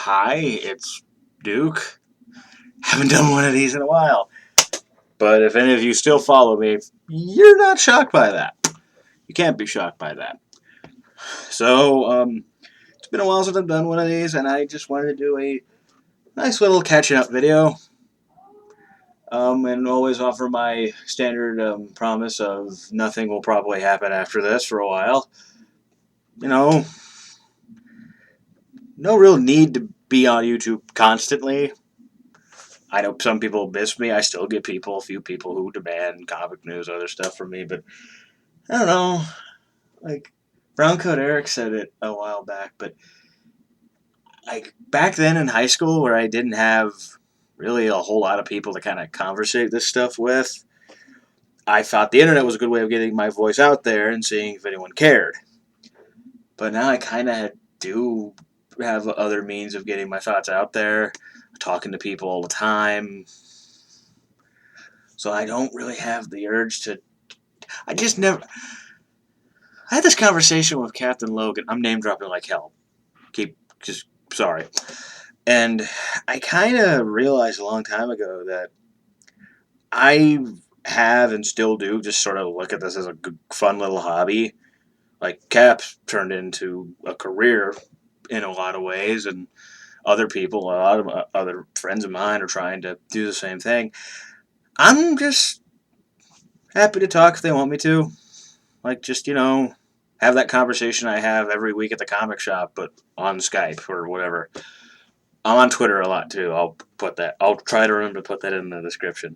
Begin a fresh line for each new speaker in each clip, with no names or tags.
Hi, it's Duke. Haven't done one of these in a while. But if any of you still follow me, you're not shocked by that. You can't be shocked by that. So, it's been a while since I've done one of these, and I just wanted to do a nice little catching up video. And always offer my standard promise of nothing will probably happen after this for a while. You know, no real need to be on YouTube constantly. I know some people miss me. I still get a few people who demand comic news, other stuff from me, but I don't know. Like Browncoat Eric said it a while back, but like back then in high school, where I didn't have really a whole lot of people to kind of conversate this stuff with, I thought the internet was a good way of getting my voice out there and seeing if anyone cared. But now I kind of do have other means of getting my thoughts out there, talking to people all the time. So I don't really have the urge to. I just never. I had this conversation with Captain Logan. I'm name dropping like hell. Keep just sorry. And I kind of realized a long time ago that I have and still do just sort of look at this as a good, fun little hobby. Like Cap's turned into a career in a lot of ways, and other people, a lot of other friends of mine are trying to do the same thing. I'm just happy to talk if they want me to. Like, just, have that conversation I have every week at the comic shop, but on Skype or whatever. I'm on Twitter a lot too. I'll try to remember to put that in the description.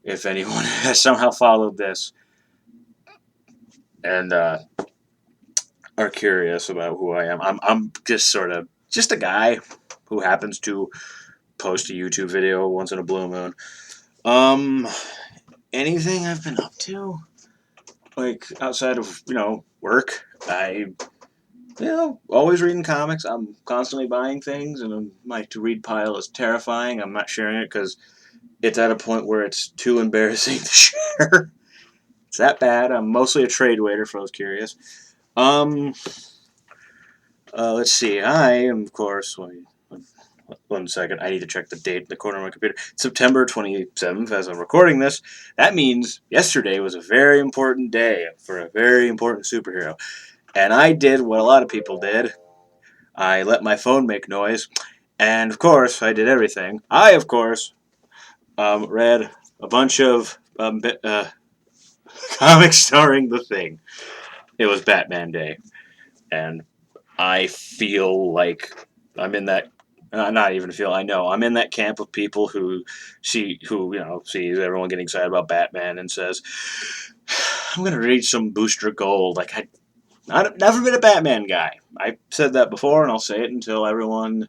If anyone has somehow followed this and are curious about who I am, I'm just sort of just a guy who happens to post a YouTube video once in a blue moon. Um, Anything I've been up to, like outside of work, always reading comics. I'm constantly buying things, and my to read pile is terrifying. I'm not sharing it because it's at a point where it's too embarrassing to share. It's that bad. I'm mostly a trade waiter for those curious. Um, let's see. I am, of course. Wait, one second. I need to check the date in the corner of my computer. September 27th, as I'm recording this. That means yesterday was a very important day for a very important superhero. And I did what a lot of people did. I let my phone make noise. And, of course, I did everything. I, of course, read a bunch of comics starring the Thing. It was Batman Day. And I feel like I'm in that. Not even feel. I know I'm in that camp of people who sees everyone getting excited about Batman and says, "I'm gonna read some Booster Gold." Like never been a Batman guy. I said that before, and I'll say it until everyone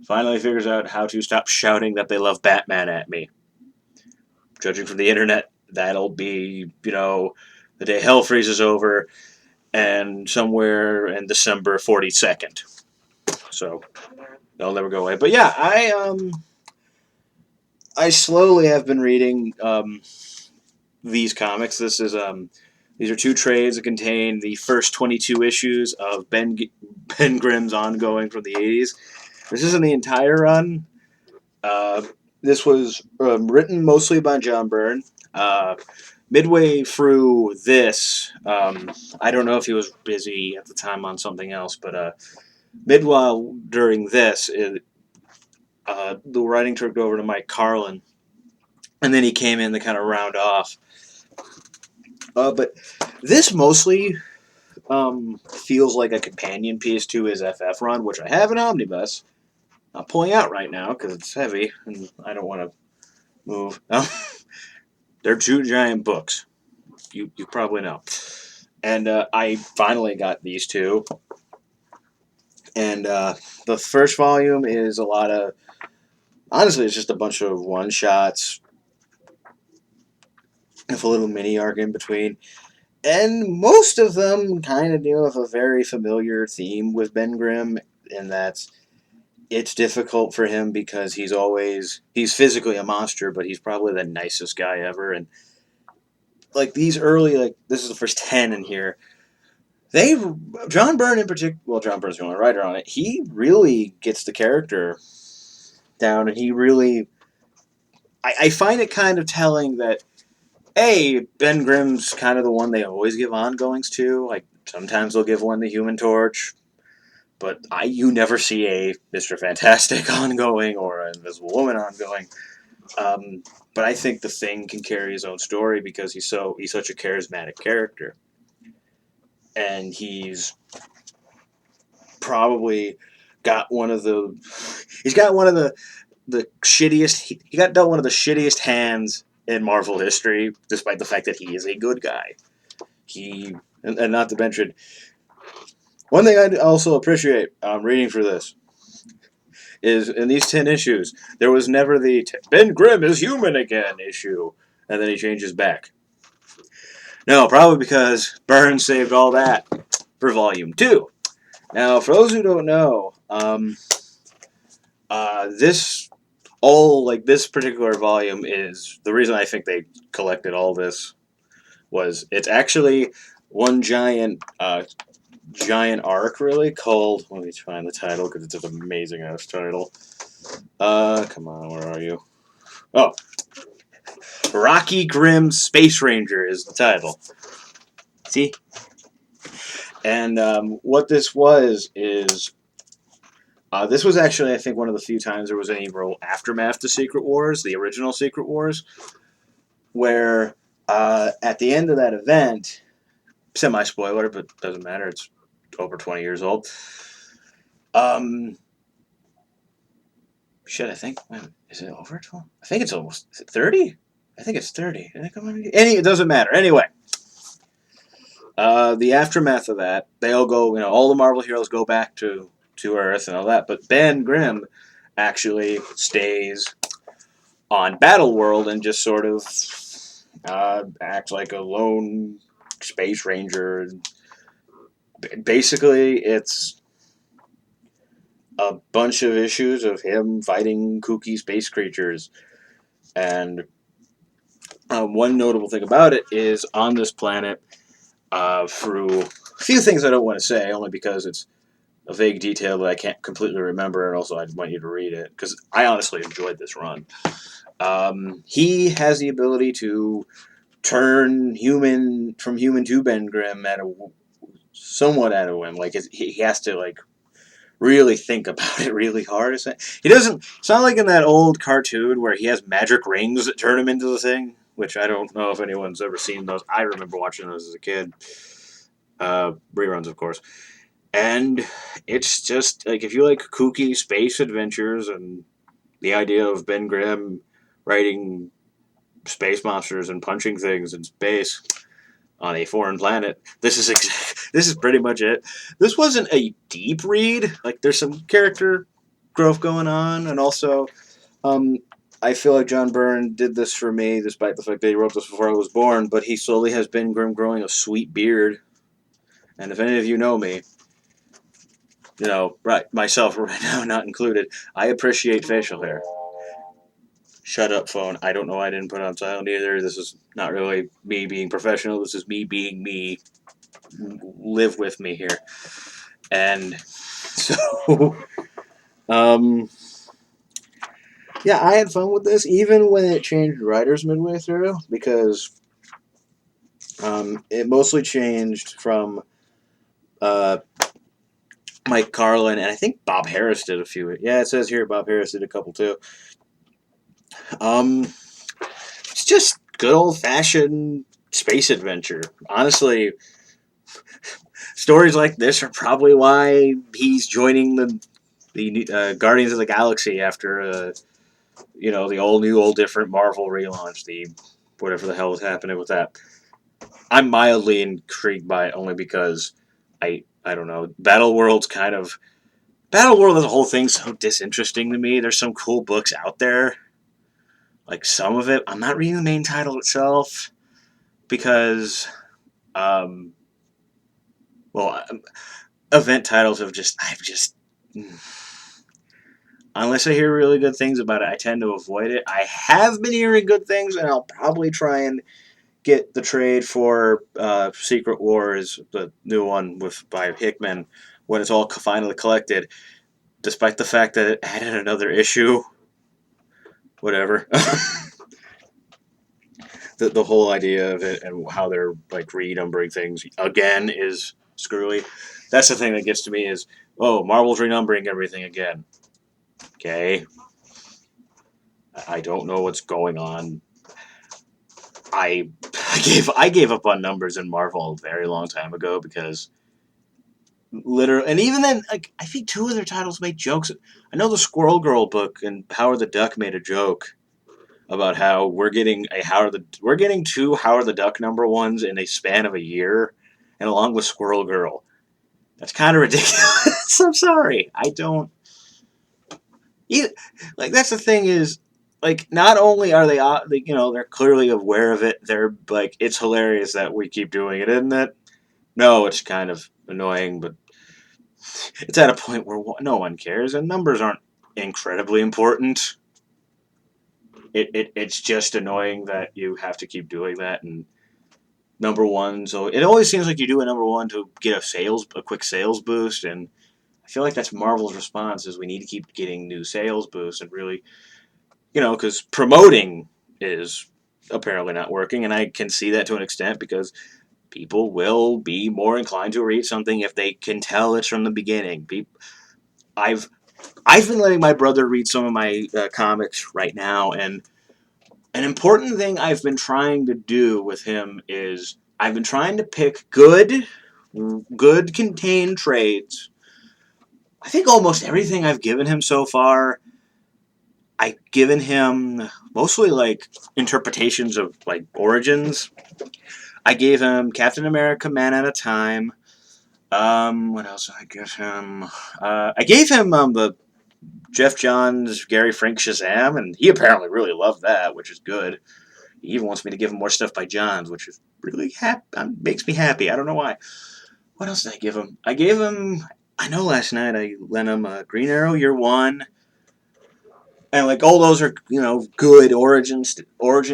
finally figures out how to stop shouting that they love Batman at me. Judging from the internet, that'll be the day hell freezes over, and somewhere in December 42nd. So they'll never go away. But yeah, I slowly have been reading these comics. These are two trades that contain the first 22 issues of Ben Grimm's ongoing from the 80s. This isn't the entire run. Uh, this was written mostly by John Byrne. Midway through this, I don't know if he was busy at the time on something else, but midwhile during this, the writing took over to Mike Carlin, and then he came in to kind of round off. But this mostly feels like a companion piece to his FF run, which I have an omnibus. I'm pulling out right now because it's heavy and I don't want to move. They're two giant books. You probably know. And I finally got these two. And the first volume is a lot of. Honestly, it's just a bunch of one shots with a little mini arc in between. And most of them kind of deal with a very familiar theme with Ben Grimm, and that's it's difficult for him because he's physically a monster, but he's probably the nicest guy ever. And like these early, like this is the first 10 in here. They John Byrne in particular. Well, John Byrne's the only writer on it. He really gets the character down, and he really. I find it kind of telling that Ben Grimm's kind of the one they always give ongoings to. Like sometimes they'll give one the Human Torch, but you never see a Mr. Fantastic ongoing or an Invisible Woman ongoing. Um, but I think the Thing can carry his own story because he's such a charismatic character, and he's probably got one of the he's got one of the shittiest he got dealt one of the shittiest hands in Marvel history, despite the fact that he is a good guy. He and not to mention one thing I also appreciate reading for this is in these 10 issues there was never the Ben Grimm is human again issue, and then he changes back. No, probably because Burns saved all that for Volume 2. Now, for those who don't know, this this particular volume is the reason I think they collected all this was it's actually one giant arc really called. Let me find the title because it's an amazing ass title. Come on, where are you? Oh, Rocky Grimm Space Ranger is the title. See, and what this was is this was actually, I think, one of the few times there was any real aftermath to Secret Wars, the original Secret Wars, where at the end of that event, semi-spoiler, but doesn't matter, it's over 20 years old. Shit, I think, is it over 12? I think it's almost, is it 30? I think it's 30. It doesn't matter. Anyway, the aftermath of that, they all go, all the Marvel heroes go back to Earth and all that, but Ben Grimm actually stays on Battle World and just sort of acts like a lone space ranger. Basically, it's a bunch of issues of him fighting kooky space creatures. And one notable thing about it is on this planet, through a few things I don't want to say, only because it's a vague detail that I can't completely remember, and also I want you to read it, because I honestly enjoyed this run. He has the ability to turn from human to Ben Grimm somewhat at a whim. Like he has to really think about it really hard. He doesn't. It's not like in that old cartoon where he has magic rings that turn him into the Thing, which I don't know if anyone's ever seen those. I remember watching those as a kid. Reruns, of course. And it's just like if you like kooky space adventures and the idea of Ben Grimm writing space monsters and punching things in space on a foreign planet. This is pretty much it. This wasn't a deep read. Like there's some character growth going on, and also um, I feel like John Byrne did this for me, despite the fact that he wrote this before I was born. But he slowly has been growing a sweet beard, and if any of you know me, right, myself right now not included, I appreciate facial hair. Shut up, phone. I don't know why I didn't put it on silent either. This is not really me being professional. This is me being me. Live with me here. And so, um, yeah, I had fun with this, even when it changed writers midway through, because it mostly changed from uh, Mike Carlin, and I think Bob Harris did a few. Yeah, it says here Bob Harris did a couple too. Um, it's just good old fashioned space adventure. Honestly, stories like this are probably why he's joining the Guardians of the Galaxy after the old new old different Marvel relaunch, the whatever the hell is happening with that. I'm mildly intrigued by it only because I don't know. Battle World as a whole thing's so disinteresting to me. There's some cool books out there. Like some of it, I'm not reading the main title itself because um well, event titles I've just unless I hear really good things about it, I tend to avoid it. I have been hearing good things, and I'll probably try and get the trade for Secret Wars, the new one by Hickman, when it's all finally collected, despite the fact that it added another issue. Whatever. The whole idea of it and how they're like renumbering things again is screwy. That's the thing that gets to me is, oh, Marvel's renumbering everything again. Okay, I don't know what's going on. I I gave up on numbers in Marvel a very long time ago because literally, and even then, like I think two of their titles made jokes. I know the Squirrel Girl book and Howard the Duck made a joke about how we're getting two Howard the Duck #1s in a span of a year, and along with Squirrel Girl. That's kind of ridiculous. I'm sorry. I don't. Like that's the thing is, like not only are they, they're clearly aware of it. They're like, it's hilarious that we keep doing it, isn't it? No, it's kind of annoying, but it's at a point where no one cares, and numbers aren't incredibly important. It's just annoying that you have to keep doing that and #1. So it always seems like you do a #1 to get a quick sales boost, and I feel like that's Marvel's response is we need to keep getting new sales boosts and really, because promoting is apparently not working, and I can see that to an extent because people will be more inclined to read something if they can tell it's from the beginning. I've I've been letting my brother read some of my comics right now, and an important thing I've been trying to do with him is I've been trying to pick good contained trades. I think almost everything I've given him so far, I've given him mostly like interpretations of like origins. I gave him Captain America Man at a Time. What else did I give him? I gave him the Jeff Johns Gary Frank Shazam, and he apparently really loved that, which is good. He even wants me to give him more stuff by Johns, which is really makes me happy. I don't know why. What else did I give him? I gave him. I know last night I lent him Green Arrow Year One, and like all those are good origin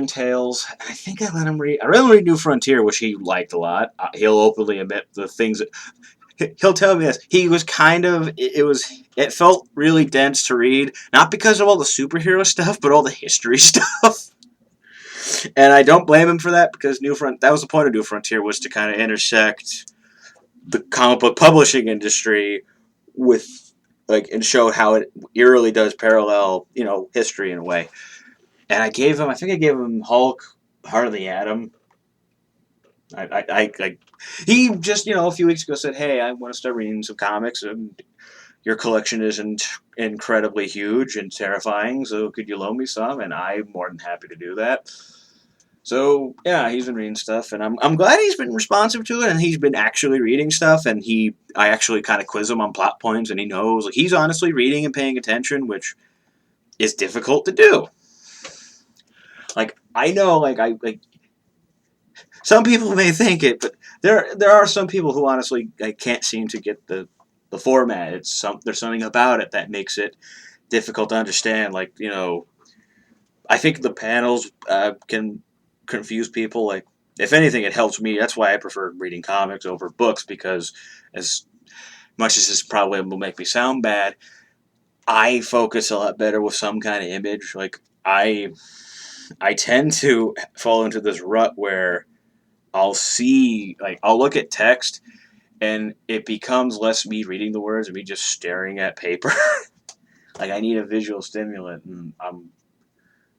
tales. And I think I let him read. I let him read New Frontier, which he liked a lot. He'll openly admit the things that he'll tell me this. He was kind of it felt really dense to read, not because of all the superhero stuff, but all the history stuff. And I don't blame him for that because that was the point of New Frontier, was to kind of intersect the comic book publishing industry with and show how it eerily does parallel, history in a way. And I think I gave him Hulk, Heart of the Atom. He just, a few weeks ago said, hey, I want to start reading some comics, and your collection isn't incredibly huge and terrifying, so could you loan me some? And I'm more than happy to do that. So yeah, he's been reading stuff, and I'm glad he's been responsive to it, and he's been actually reading stuff, and I actually kind of quiz him on plot points, and he knows, like, he's honestly reading and paying attention, which is difficult to do. Like I know, some people may think it, but there are some people who honestly can't seem to get the format. There's something about it that makes it difficult to understand. Like I think the panels can confuse people. Like, if anything, it helps me. That's why I prefer reading comics over books, because as much as this probably will make me sound bad, I focus a lot better with some kind of image. Like I tend to fall into this rut where I'll look at text and it becomes less me reading the words and me just staring at paper. Like, I need a visual stimulant, and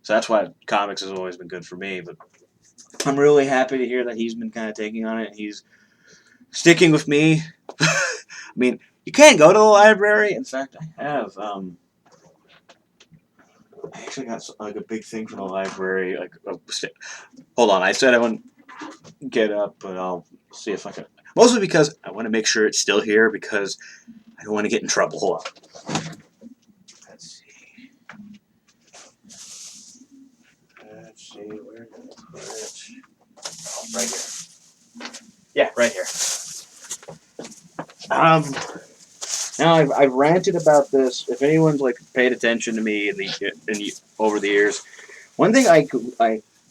so that's why comics has always been good for me. But I'm really happy to hear that he's been kind of taking on it, and he's sticking with me. I mean, you can go to the library. In fact, I have. I actually got like a big thing from the library. Hold on, I said I wouldn't get up, but I'll see if I can. Mostly because I want to make sure it's still here, because I don't want to get in trouble. Hold on. Let's see. Where did I put it? Oh, right here. Yeah, right here. Now I've ranted about this. If anyone's paid attention to me over the years, one thing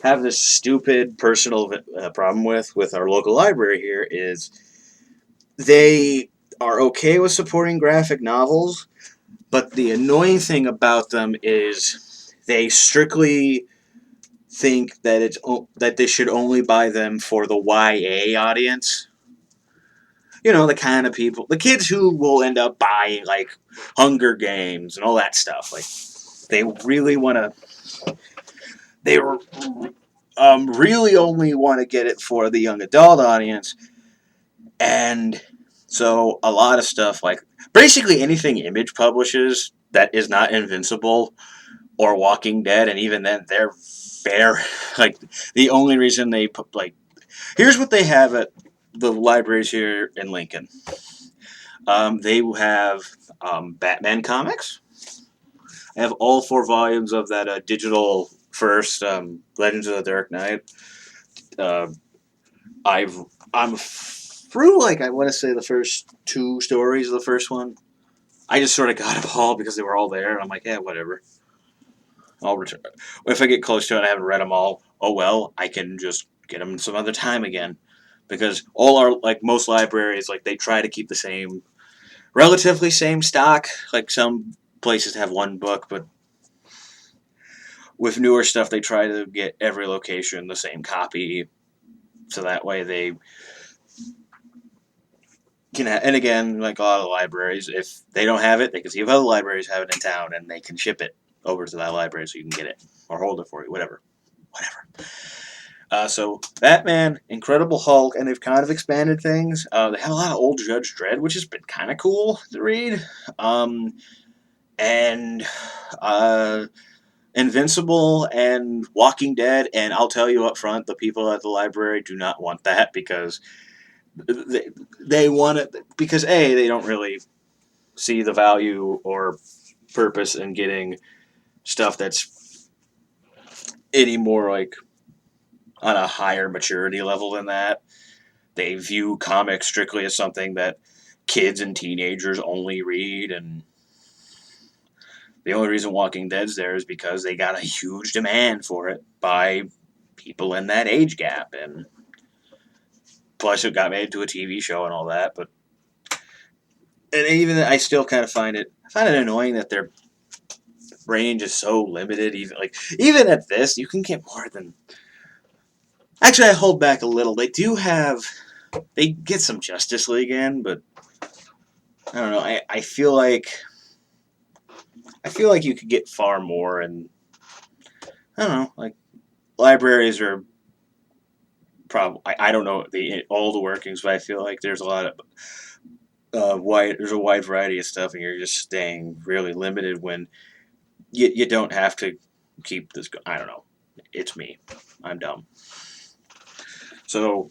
have this stupid personal problem with our local library here is they are okay with supporting graphic novels, but the annoying thing about them is they strictly think that that they should only buy them for the YA audience. You know, the kind of people, the kids who will end up buying like Hunger Games and all that stuff. Like they really want to, they really only want to get it for the young adult audience, and so a lot of stuff like basically anything Image publishes that is not Invincible or Walking Dead, and even then they're very like the only reason they put like here's what they have at the libraries here in Lincoln. They have Batman comics. I have all 4 volumes of that digital first Legends of the Dark Knight. Uh, I've I'm through like I want to say the first 2 stories of the first one. I just sort of got them all because they were all there, and I'm like, yeah, whatever. I'll return. If I get close to it, and I haven't read them all. Oh well, I can just get them some other time again, because all our like most libraries like they try to keep the same, relatively same stock. Like some places have one book, but with newer stuff, they try to get every location the same copy, so that way they can. And again, like a lot of libraries, if they don't have it, they can see if other libraries have it in town, and they can ship it over to that library so you can get it or hold it for you, whatever. So Batman, Incredible Hulk, and they've kind of expanded things. They have a lot of old Judge Dredd, which has been kind of cool to read. And Invincible and Walking Dead, and I'll tell you up front, the people at the library do not want that because they, they want it because they don't really see the value or purpose in getting stuff that's any more like on a higher maturity level than that. They view comics strictly as something that kids and teenagers only read, and the only reason Walking Dead's there is because they got a huge demand for it by people in that age gap, and plus it got made into a TV show and all that. But and even I still kind of find it annoying that their range is so limited. Even at this, you can get more than. Actually, I hold back a little. They get some Justice League in, but I don't know. I feel like you could get far more, and I don't know. Like libraries are probably I don't know all the workings, but I feel like there's a lot of there's a wide variety of stuff, and you're just staying really limited when you don't have to keep this. I don't know. It's me. I'm dumb. So,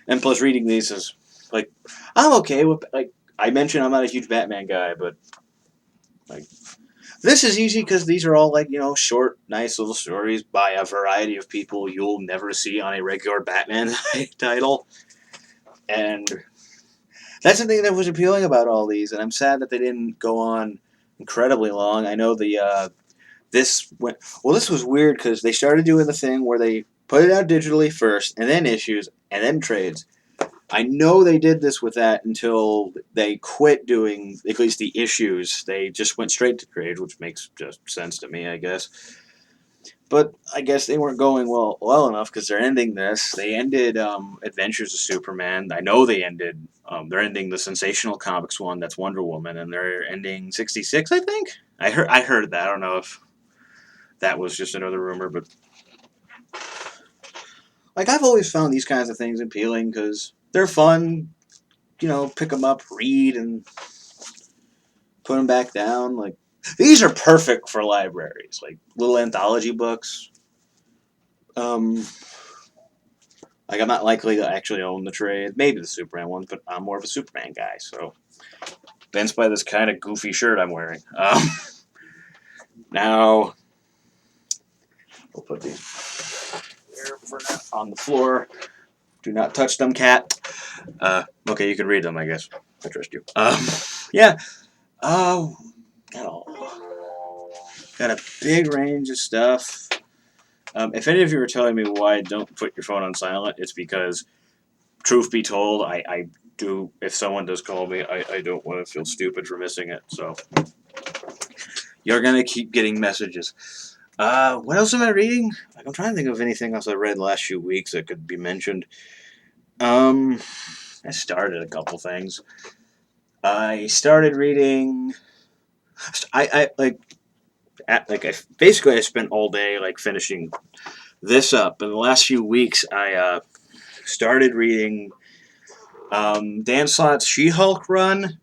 and plus reading these is like I'm okay with like I mentioned I'm not a huge Batman guy, but like this is easy because these are all like short, nice little stories by a variety of people you'll never see on a regular Batman title, and that's the thing that was appealing about all these. And I'm sad that they didn't go on incredibly long. I know this went well. This was weird because they started doing the thing where they put it out digitally first, and then issues, and then trades. I know they did this with that until they quit doing at least the issues. They just went straight to trade, which makes just sense to me, I guess. But I guess they weren't going well enough because they're ending this. They ended Adventures of Superman. I know they ended. They're ending the Sensational Comics one. That's Wonder Woman, and they're ending 66. I think I heard that. I don't know if that was just another rumor, but like I've always found these kinds of things appealing because they're fun. Pick them up, read, and put them back down. Like these are perfect for libraries, like little anthology books. Um, like I'm not likely to actually own the trade, maybe the Superman ones, but I'm more of a Superman guy. So Ben's by this kind of goofy shirt I'm wearing. Now we'll put these here for now on the floor. Do not touch them, cat. Okay, you can read them, I guess. I trust you. Yeah. Oh, got a big range of stuff. If any of you are telling me why don't put your phone on silent, it's because, truth be told, I do. If someone does call me, I don't want to feel stupid for missing it. So you're gonna keep getting messages. What else am I reading? I'm trying to think of anything else I read in the last few weeks that could be mentioned. Um, I started a couple things. I started reading. I like I basically I spent all day like finishing this up. In the last few weeks, I started reading Dan Slott's She-Hulk run,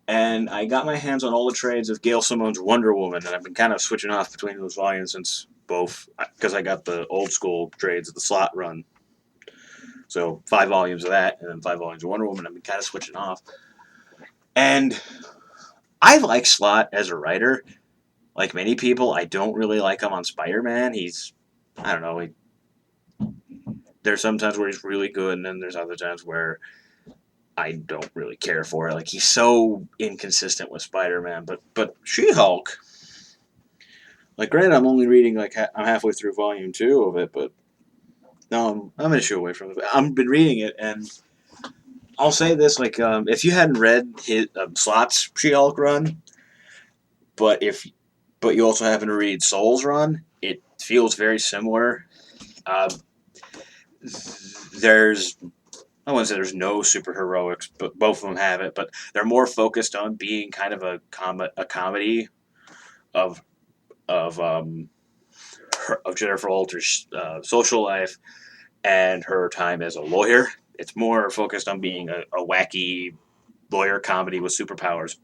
and I got my hands on all the trades of Gail Simone's Wonder Woman, and I've been kind of switching off between those volumes since both, because I got the old school trades of the Slott run. So 5 volumes of that, and then 5 volumes of Wonder Woman. I've been kind of switching off, and I like Slott as a writer. Like many people, I don't really like him on Spider-Man. I don't know. There's sometimes where he's really good, and then there's other times where I don't really care for it. Like he's so inconsistent with Spider-Man, but She-Hulk. Like, granted, I'm only reading I'm halfway through volume 2 of it, but no, I'm an issue away from it. I've been reading it, and I'll say this: if you hadn't read his Slott's She-Hulk run, but if but you also happen to read Soul's run, it feels very similar. Um, there's I wouldn't say there's no superheroics, but both of them have it. But they're more focused on being kind of a comedy of of of Jennifer Walter's social life and her time as a lawyer. It's more focused on being a wacky lawyer comedy with superpowers,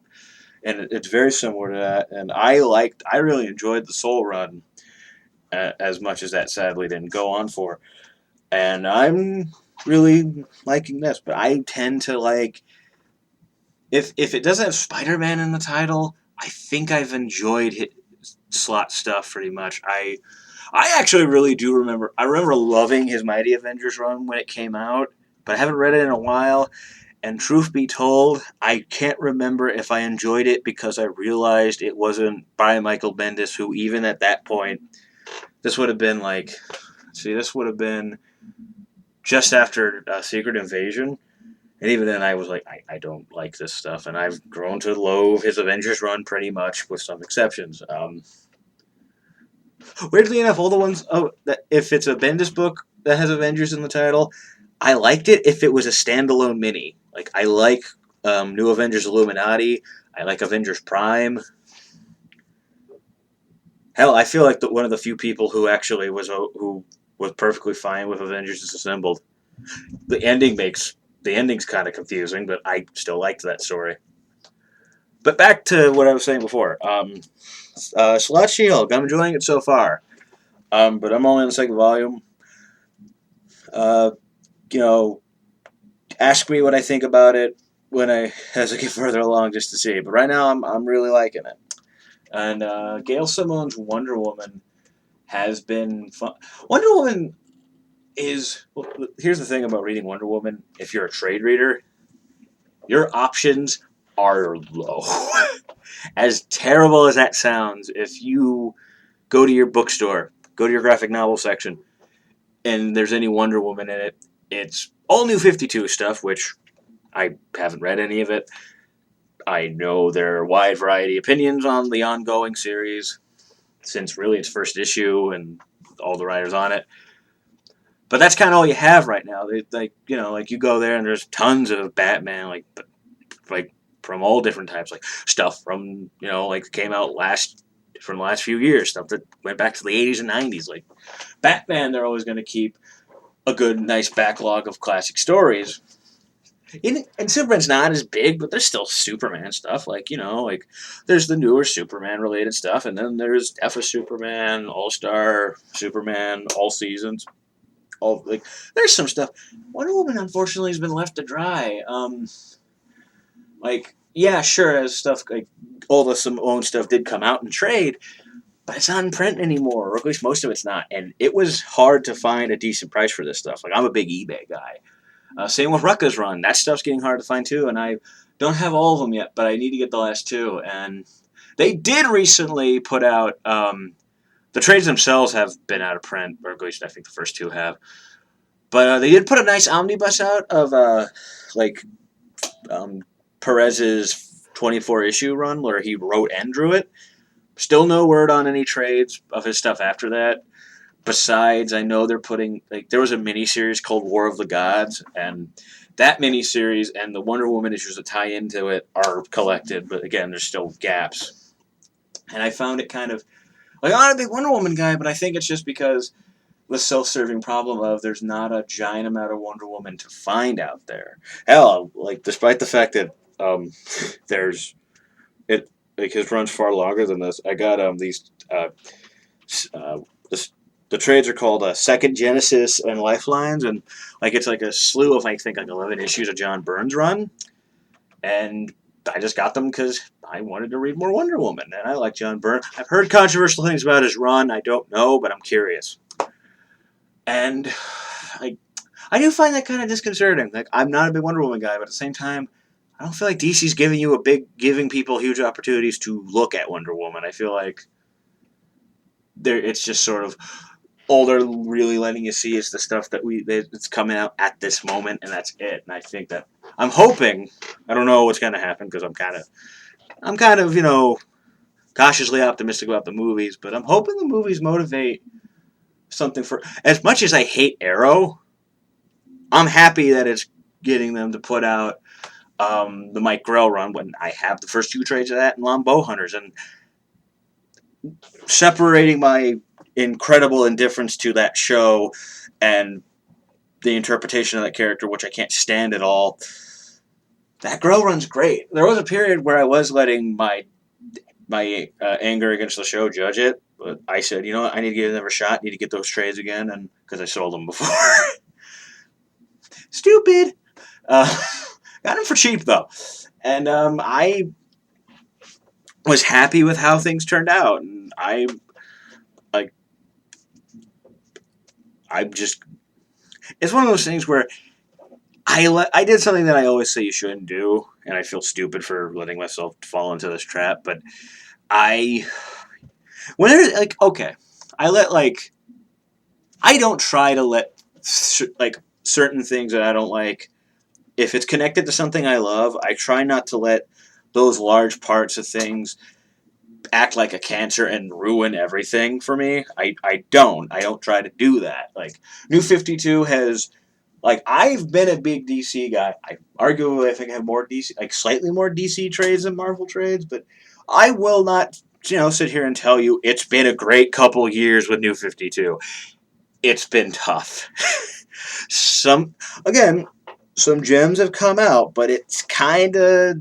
and it's very similar to that. And I really enjoyed the Soul run as much as that sadly didn't go on for. And I'm really liking this, but I tend to like if it doesn't have Spider-Man in the title, I think I've enjoyed Slott stuff pretty much. I actually really do remember. I remember loving his Mighty Avengers run when it came out, but I haven't read it in a while. And truth be told, I can't remember if I enjoyed it because I realized it wasn't by Michael Bendis, who even at that point, this would have been this would have been just after Secret Invasion. And even then, I was like, I don't like this stuff. And I've grown to loathe his Avengers run pretty much, with some exceptions. Weirdly enough, all the ones that if it's a Bendis book that has Avengers in the title, I liked it if it was a standalone mini. Like I like New Avengers Illuminati. I like Avengers Prime. Hell, I feel like one of the few people who actually who was perfectly fine with Avengers Disassembled. The ending's kind of confusing, but I still liked that story. But back to what I was saying before. Slot She-Hulk, I'm enjoying it so far. But I'm only on the second volume. Uh, you know, ask me what I think about it as I get further along, just to see. But right now, I'm really liking it. And Gail Simone's Wonder Woman has been fun. Wonder Woman is. Well, here's the thing about reading Wonder Woman. If you're a trade reader, your options are low. As terrible as that sounds, if you go to your bookstore, go to your graphic novel section, and there's any Wonder Woman in it, it's all New 52 stuff, which I haven't read any of it. I know there are a wide variety of opinions on the ongoing series, since really its first issue and all the writers on it. But that's kind of all you have right now. You go there and there's tons of Batman, like from all different types, like stuff from came out from the last few years, stuff that went back to the 80s and 90s. Like Batman, they're always going to keep a good, nice backlog of classic stories. And Superman's not as big, but there's still Superman stuff. There's the newer Superman related stuff, and then there's Death of Superman, All Star Superman, all seasons. There's some stuff. Wonder Woman, unfortunately, has been left to dry. Yeah, sure, as stuff like all the Simone stuff did come out in trade, but it's not in print anymore, or at least most of it's not. And it was hard to find a decent price for this stuff. Like, I'm a big eBay guy. Same with Rucka's run. That stuff's getting hard to find too, and I don't have all of them yet, but I need to get the last two. And they did recently put out The trades themselves have been out of print, or at least I think the first two have. But they did put a nice omnibus out of like um, Perez's 24 issue run where he wrote and drew it. Still no word on any trades of his stuff after that. Besides, I know they're putting like there was a mini series called War of the Gods, and that mini series and the Wonder Woman issues that tie into it are collected, but again, there's still gaps. And I found it kind of like I'm not a big Wonder Woman guy, but I think it's just because the self-serving problem of there's not a giant amount of Wonder Woman to find out there. Hell, like despite the fact that there's it like his runs far longer than this, I got these uh, this, the trades are called Second Genesis and Lifelines, and like it's like a slew of I think like 11 issues of John Byrne's run, and I just got them because I wanted to read more Wonder Woman, and I like John Byrne. I've heard controversial things about his run. I don't know, but I'm curious. And I, I do find that kind of disconcerting. Like I'm not a big Wonder Woman guy, but at the same time, I don't feel like DC's giving people huge opportunities to look at Wonder Woman. I feel like it's just sort of all they're really letting you see is the stuff it's coming out at this moment, and that's it. And I think that I'm hoping. I don't know what's gonna happen because I'm kind of cautiously optimistic about the movies, but I'm hoping the movies motivate something for. As much as I hate Arrow, I'm happy that it's getting them to put out the Mike Grell run when I have the first two trades of that and Lambeau Hunters, and separating my incredible indifference to that show and the interpretation of that character, which I can't stand at all. That Grell run's great. There was a period where I was letting my anger against the show judge it, but I said, you know what, I need to give them a shot. I need to get those trades again, and because I sold them before. Stupid. Uh, got them for cheap though, and I was happy with how things turned out, and like I'm just. It's one of those things where I did something that I always say you shouldn't do, and I feel stupid for letting myself fall into this trap. But I, when there's like, okay, I let like, I don't try to let like certain things that I don't like. If it's connected to something I love, I try not to let those large parts of things act like a cancer and ruin everything for me. I don't try to do that. Like New 52 has like I've been a big DC guy. I arguably I think I have more DC, like slightly more DC trades than Marvel trades, but I will not, sit here and tell you it's been a great couple years with New 52. It's been tough. some again, some gems have come out, but it's kind of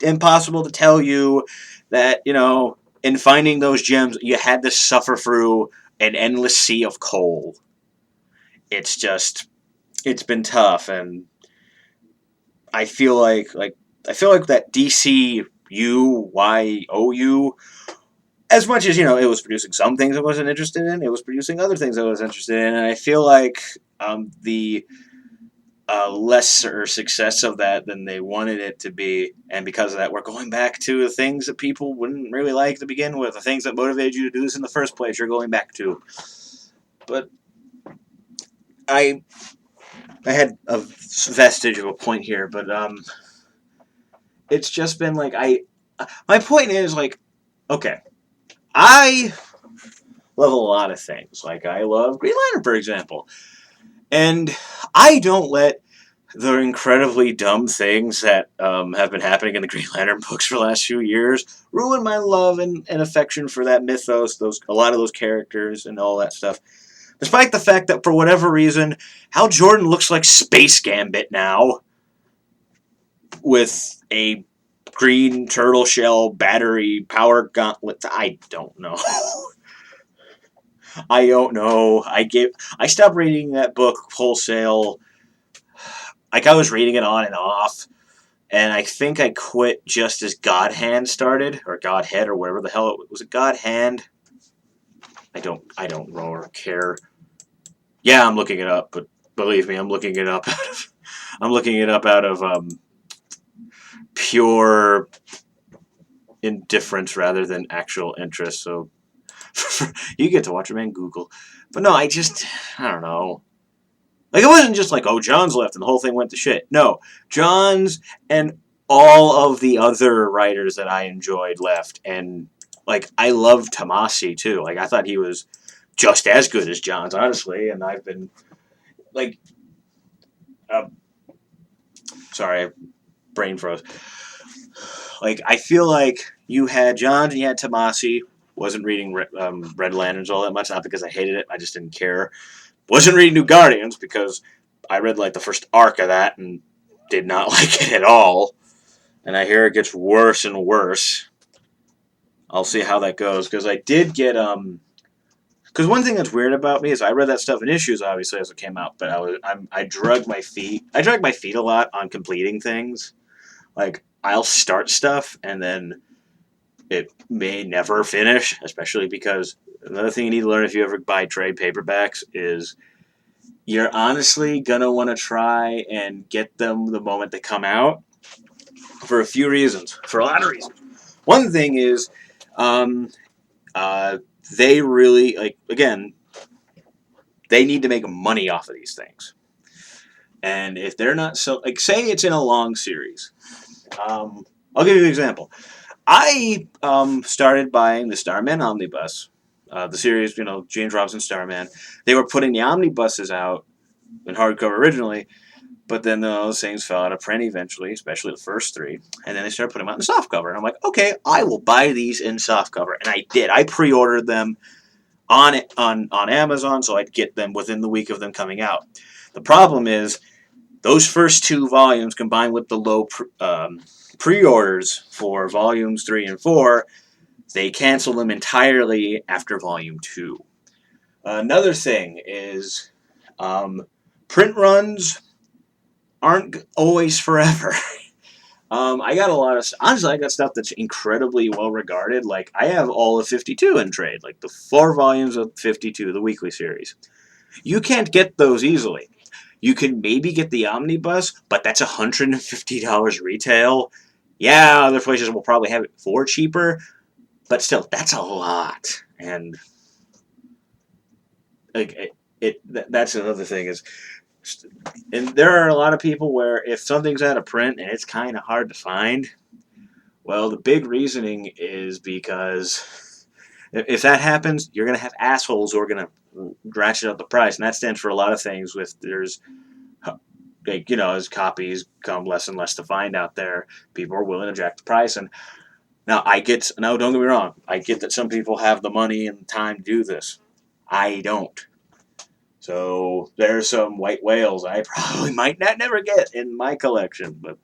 impossible to tell you that, in finding those gems you had to suffer through an endless sea of coal. It's just it's been tough, and I feel like that DCUYOU, as much as it was producing some things I wasn't interested in, it was producing other things I was interested in, and I feel like the lesser success of that than they wanted it to be, and because of that, we're going back to the things that people wouldn't really like to begin with, the things that motivated you to do this in the first place. You're going back to, but I I had a vestige of a point here, but it's just been like my point is like, okay, I love a lot of things. Like I love Green Lantern, for example, and I don't let the incredibly dumb things that have been happening in the Green Lantern books for the last few years ruin my love and affection for that mythos, a lot of those characters and all that stuff. Despite the fact that for whatever reason, Hal Jordan looks like Space Gambit now with a green turtle shell battery power gauntlet. I don't know. I don't know. I stopped reading that book wholesale. Like I was reading it on and off, and I think I quit just as God Hand started, or Godhead, or whatever the hell it was. It God Hand? I don't know or care. Yeah, I'm looking it up, but believe me, I'm looking it up out of pure indifference rather than actual interest. So You get to watch him on Google. But no, I don't know. Like, it wasn't just like, oh, Johns left and the whole thing went to shit. No, Johns and all of the other writers that I enjoyed left. And, like, I love Tomasi, too. Like, I thought he was just as good as Johns, honestly. And I've been, like, uh, sorry, brain froze. Like, I feel like you had Johns and you had Tomasi. Wasn't reading Red Lanterns all that much, not because I hated it. I just didn't care. Wasn't reading New Guardians because I read like the first arc of that and did not like it at all. And I hear it gets worse and worse. I'll see how that goes because I did get because one thing that's weird about me is I read that stuff in issues obviously as it came out, but I drug my feet. I drag my feet a lot on completing things. Like, I'll start stuff and then it may never finish, especially because another thing you need to learn if you ever buy trade paperbacks is you're honestly going to want to try and get them the moment they come out for a few reasons, for a lot of reasons. One thing is um, uh, they really, like, again, they need to make money off of these things. And if they're not so, like, say it's in a long series. I'll give you an example. I started buying the Starman Omnibus, the series, James Robinson Starman. They were putting the omnibuses out in hardcover originally, but then those things fell out of print eventually, especially the first three. And then they started putting them out in softcover. And I'm like, okay, I will buy these in softcover. And I did. I pre-ordered them on Amazon so I'd get them within the week of them coming out. The problem is those first two volumes combined with the low pre-orders for volumes 3 and 4, they canceled them entirely after volume 2. Another thing is print runs aren't always forever. I got a lot of, honestly, I got stuff that's incredibly well regarded. Like, I have all of 52 in trade, like the 4 volumes of 52, the weekly series. You can't get those easily. You can maybe get the omnibus, but that's $150 retail. Yeah, other places will probably have it for cheaper, but still, that's a lot. And like that's another thing is, and there are a lot of people where if something's out of print and it's kind of hard to find, well, the big reasoning is because if that happens, you're going to have assholes who are going to ratchet up the price, and that stands for a lot of things. Like, as copies come less and less to find out there, people are willing to jack the price. And now don't get me wrong, I get that some people have the money and time to do this. I don't. So there's some white whales I probably might not never get in my collection, but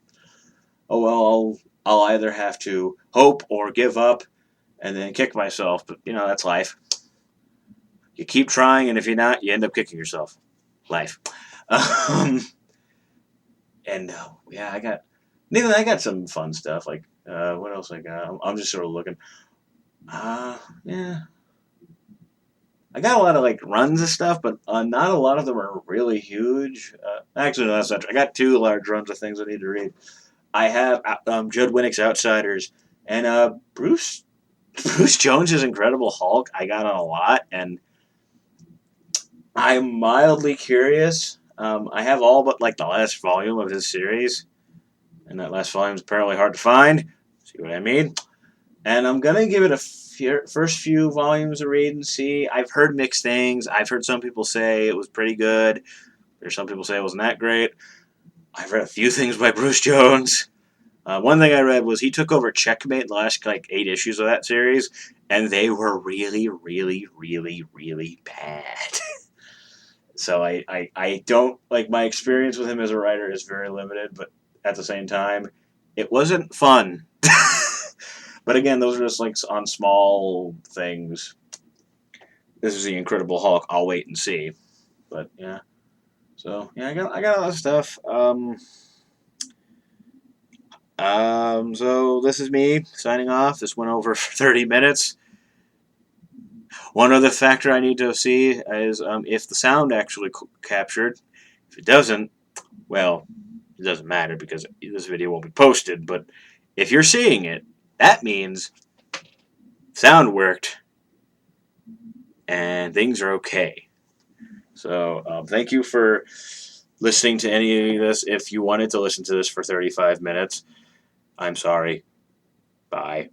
oh well, I'll either have to hope or give up and then kick myself. But that's life. You keep trying, and if you're not, you end up kicking yourself. Life. Um, and yeah, I got some fun stuff. Like what else I got? I'm just sort of looking. Yeah. I got a lot of like runs of stuff, but not a lot of them are really huge. Actually, no, that's not true. I got 2 large runs of things I need to read. I have Judd Winnick's Outsiders and Bruce Jones's Incredible Hulk. I got on a lot, and I'm mildly curious. I have all but like the last volume of his series, and that last volume is apparently hard to find. See what I mean? And I'm gonna give it a first few volumes to read and see. I've heard mixed things. I've heard some people say it was pretty good. There's some people say it wasn't that great. I've read a few things by Bruce Jones. One thing I read was he took over Checkmate the last like 8 issues of that series, and they were really, really, really, really bad. So I don't, like, my experience with him as a writer is very limited, but at the same time, it wasn't fun. But again, those are just like on small things. This is the Incredible Hulk. I'll wait and see. But yeah, so yeah, I got a lot of stuff. So this is me signing off. This went over for 30 minutes. One other factor I need to see is if the sound actually captured. If it doesn't, well, it doesn't matter because this video won't be posted. But if you're seeing it, that means sound worked. and things are okay. So thank you for listening to any of this. If you wanted to listen to this for 35 minutes, I'm sorry. Bye.